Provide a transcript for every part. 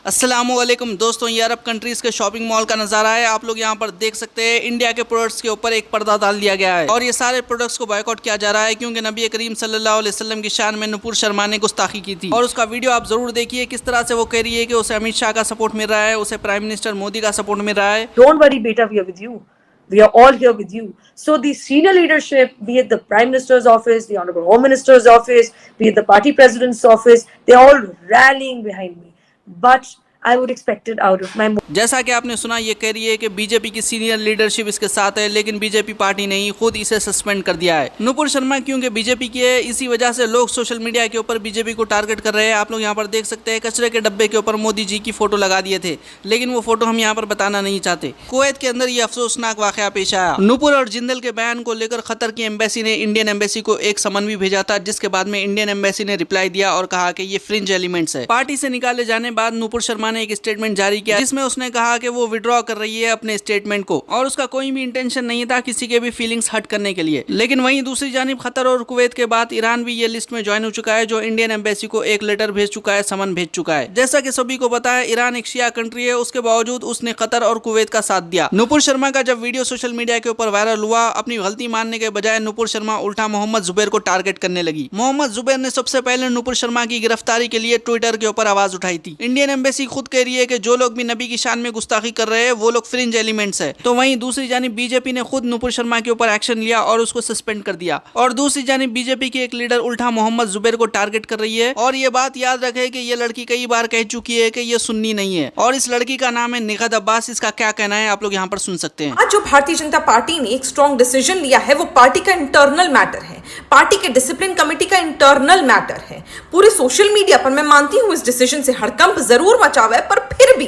अस्सलामुअलैकुम दोस्तों, ये अरब कंट्रीज़ के शॉपिंग मॉल का नज़ारा है। आप लोग यहाँ पर देख सकते हैं इंडिया के प्रोडक्ट्स के ऊपर एक पर्दा डाल दिया गया है और ये सारे प्रोडक्ट्स को बॉयकॉट किया जा रहा है क्योंकि नबी करीम सल्लल्लाहु अलैहि वसल्लम की शान में नुपुर शर्मा ने गुस्ताखी की थी। और उसका वीडियो आप जरूर देखिए किस तरह से वो कह रही है कि उसे अमित शाह का सपोर्ट मिल रहा है, उसे प्राइम मिनिस्टर मोदी का सपोर्ट मिल रहा है। Don't worry, beta, we are with you. We are all here with you. So the senior leadership, be it the Prime Minister's office, the Honorable Home Minister's office, be it the party president's office, they're all rallying behind me. But I would expect it out of my... जैसा कि आपने सुना, ये कह रही है कि BJP की सीनियर लीडरशिप इसके साथ है, लेकिन बीजेपी पार्टी ने खुद इसे सस्पेंड कर दिया है। नुपुर शर्मा क्योंकि बीजेपी की है, इसी वजह से लोग सोशल मीडिया के ऊपर बीजेपी को टारगेट कर रहे हैं। आप लोग यहाँ पर देख सकते हैं कचरे के डब्बे के ऊपर मोदी जी की फोटो लगा दिए थे, लेकिन वो फोटो हम यहाँ पर बताना नहीं चाहते। कुवैत के अंदर ये अफसोसनाक वाकया पेश आया। नुपुर और जिंदल के बयान को लेकर कतर की एम्बेसी ने इंडियन एम्बेसी को एक समन भी भेजा था, जिसके बाद में इंडियन एम्बेसी ने रिप्लाई दिया और कहा कि ये फ्रिंज एलिमेंट्स है। पार्टी से निकाले जाने बाद नुपुर शर्मा ने एक स्टेटमेंट जारी किया जिसमें उसने कहा कि वो विड्रॉ कर रही है अपने स्टेटमेंट को और उसका कोई भी इंटेंशन नहीं था किसी के भी फीलिंग्स हर्ट करने के लिए। लेकिन वहीं दूसरी जानिब कतर और कुवैत के बाद ईरान भी ये लिस्ट में ज्वाइन हो चुका है, जो इंडियन एम्बेसी को एक लेटर भेज चुका है, समन भेज चुका है। जैसा कि सभी को पता है, ईरान एक शिया कंट्री है, उसके बावजूद उसने कतर और कुवैत का साथ दिया। नुपुर शर्मा का जब वीडियो सोशल मीडिया के ऊपर वायरल हुआ, अपनी गलती मानने के बजाय नुपुर शर्मा उल्टा मोहम्मद जुबैर को टारगेट करने लगी। मोहम्मद जुबैर ने सबसे पहले नुपुर शर्मा की गिरफ्तारी के लिए ट्विटर के ऊपर आवाज उठाई थी। इंडियन एम्बेसी खुद कह रही है कि जो लोग भी नबी की शान में गुस्ताखी कर रहे हैं वो लोग फ्रिंज एलिमेंट्स है। तो वहीं दूसरी जानिब बीजेपी ने खुद नुपुर शर्मा के ऊपर एक्शन लिया और उसको सस्पेंड कर दिया। और दूसरी जानिब बीजेपी की एक लीडर उल्टा मोहम्मद जुबैर को टारगेट कर रही है। और ये बात याद रखे कि ये लड़की कई बार कह चुकी है कि ये सुन्नी नहीं है और इस लड़की का नाम है निगहत अब्बास। इसका क्या कहना है आप लोग यहाँ पर सुन सकते हैं। आज जो भारतीय जनता पार्टी ने एक स्ट्रॉन्ग डिसीजन लिया है वो पार्टी का इंटरनल मैटर है, पार्टी के डिसिप्लिन कमेटी का इंटरनल मैटर है। पूरे सोशल मीडिया पर मैं मानती हूँ इस डिसीजन से हड़कंप जरूर मचा हुआ है, पर फिर भी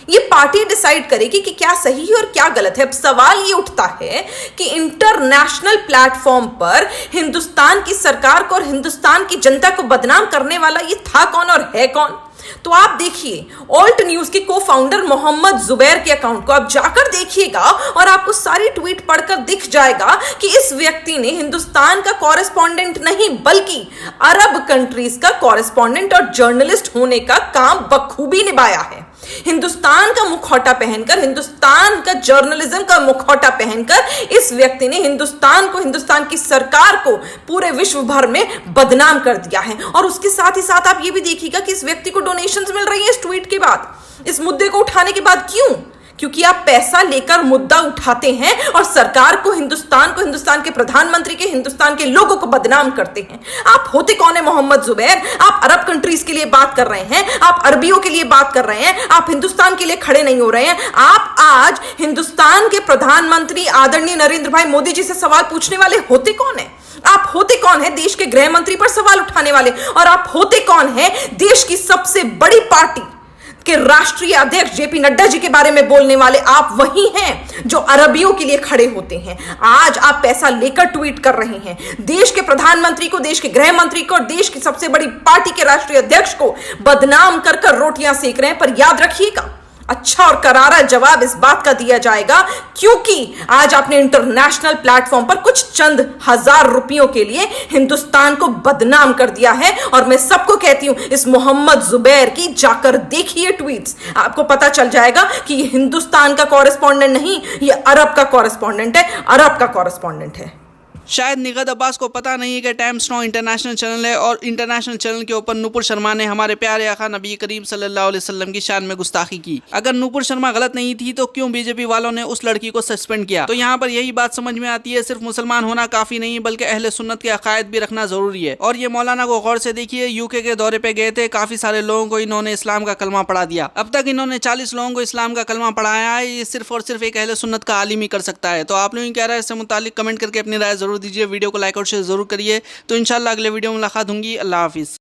ये पार्टी डिसाइड करेगी कि क्या सही है और क्या गलत है। अब सवाल ये उठता है कि इंटरनेशनल प्लेटफॉर्म पर हिंदुस्तान की सरकार को और हिंदुस्तान की जनता को बदनाम करने वाला ये था कौन और है कौन। तो आप देखिए ऑल्ट न्यूज के को फाउंडर मोहम्मद जुबैर के अकाउंट को आप जाकर देखिएगा और आपको सारी ट्वीट पढ़कर दिख जाएगा कि इस व्यक्ति ने हिंदुस्तान का कॉरेस्पॉन्डेंट नहीं बल्कि अरब कंट्रीज का कॉरेस्पॉन्डेंट और जर्नलिस्ट होने का काम बखूबी निभाया है। हिंदुस्तान का मुखौटा पहनकर, हिंदुस्तान का जर्नलिज्म का मुखौटा पहनकर इस व्यक्ति ने हिंदुस्तान को, हिंदुस्तान की सरकार को पूरे विश्व भर में बदनाम कर दिया है। और उसके साथ ही साथ आप ये भी देखिएगा कि इस व्यक्ति को डोनेशंस मिल रही है इस ट्वीट के बाद, इस मुद्दे को उठाने के बाद। क्यों? क्योंकि आप पैसा लेकर मुद्दा उठाते हैं और सरकार को, हिंदुस्तान के प्रधानमंत्री के, हिंदुस्तान के लोगों को बदनाम करते हैं। आप होते कौन है मोहम्मद जुबैर? आप अरब कंट्रीज के लिए बात कर रहे हैं, आप अरबियों के लिए बात कर रहे हैं, आप हिंदुस्तान के लिए खड़े नहीं हो रहे हैं। आप आज हिंदुस्तान के प्रधानमंत्री आदरणीय नरेंद्र भाई मोदी जी से सवाल पूछने वाले होते कौन है? आप होते कौन है देश के गृह मंत्री पर सवाल उठाने वाले? और आप होते कौन है देश की सबसे बड़ी पार्टी के राष्ट्रीय अध्यक्ष जेपी नड्डा जी के बारे में बोलने वाले? आप वही हैं जो अरबियों के लिए खड़े होते हैं। आज आप पैसा लेकर ट्वीट कर रहे हैं। देश के प्रधानमंत्री को, देश के गृह मंत्री को और देश की सबसे बड़ी पार्टी के राष्ट्रीय अध्यक्ष को बदनाम कर कर रोटियां सेक रहे हैं। पर याद रखिएगा, अच्छा और करारा जवाब इस बात का दिया जाएगा, क्योंकि आज आपने इंटरनेशनल प्लेटफॉर्म पर कुछ चंद हजार रुपयों के लिए हिंदुस्तान को बदनाम कर दिया है। और मैं सबको कहती हूं, इस मोहम्मद जुबैर की जाकर देखिए ट्वीट्स, आपको पता चल जाएगा कि ये हिंदुस्तान का कॉरेस्पॉन्डेंट नहीं, ये अरब का कॉरेस्पॉन्डेंट है, अरब का कॉरेस्पॉन्डेंट है। शायद निगहत अब्बास को पता नहीं है कि टाइम्स नाउ इंटरनेशनल चैनल है और इंटरनेशनल चैनल के ऊपर नुपुर शर्मा ने हमारे प्यारे आका नबी करीम सल्लल्लाहु अलैहि वसल्लम की शान में गुस्ताखी की। अगर नुपुर शर्मा गलत नहीं थी तो क्यों बीजेपी वालों ने उस लड़की को सस्पेंड किया? तो यहाँ पर यही बात समझ में आती है, सिर्फ मुसलमान होना काफी नहीं बल्कि अहले सुन्नत के अकायद भी रखना जरूरी है। और ये मौलाना को गौर से देखिए, यूके के दौरे पे गए थे, काफी सारे लोगों को इन्होंने इस्लाम का कलमा पढ़ा दिया। अब तक इन्होंने 40 लोगों को इस्लाम का कलमा पढ़ाया है। ये सिर्फ और सिर्फ एक अहले सुन्नत का आलिम ही कर सकता है। तो आप लोग क्या राय इससे मुतालिक कमेंट करके अपनी राय जरूर दीजिए। वीडियो को लाइक और शेयर जरूर करिए। तो इंशाल्लाह अगले वीडियो में मुलाकात होंगी। अल्लाह हाफिज।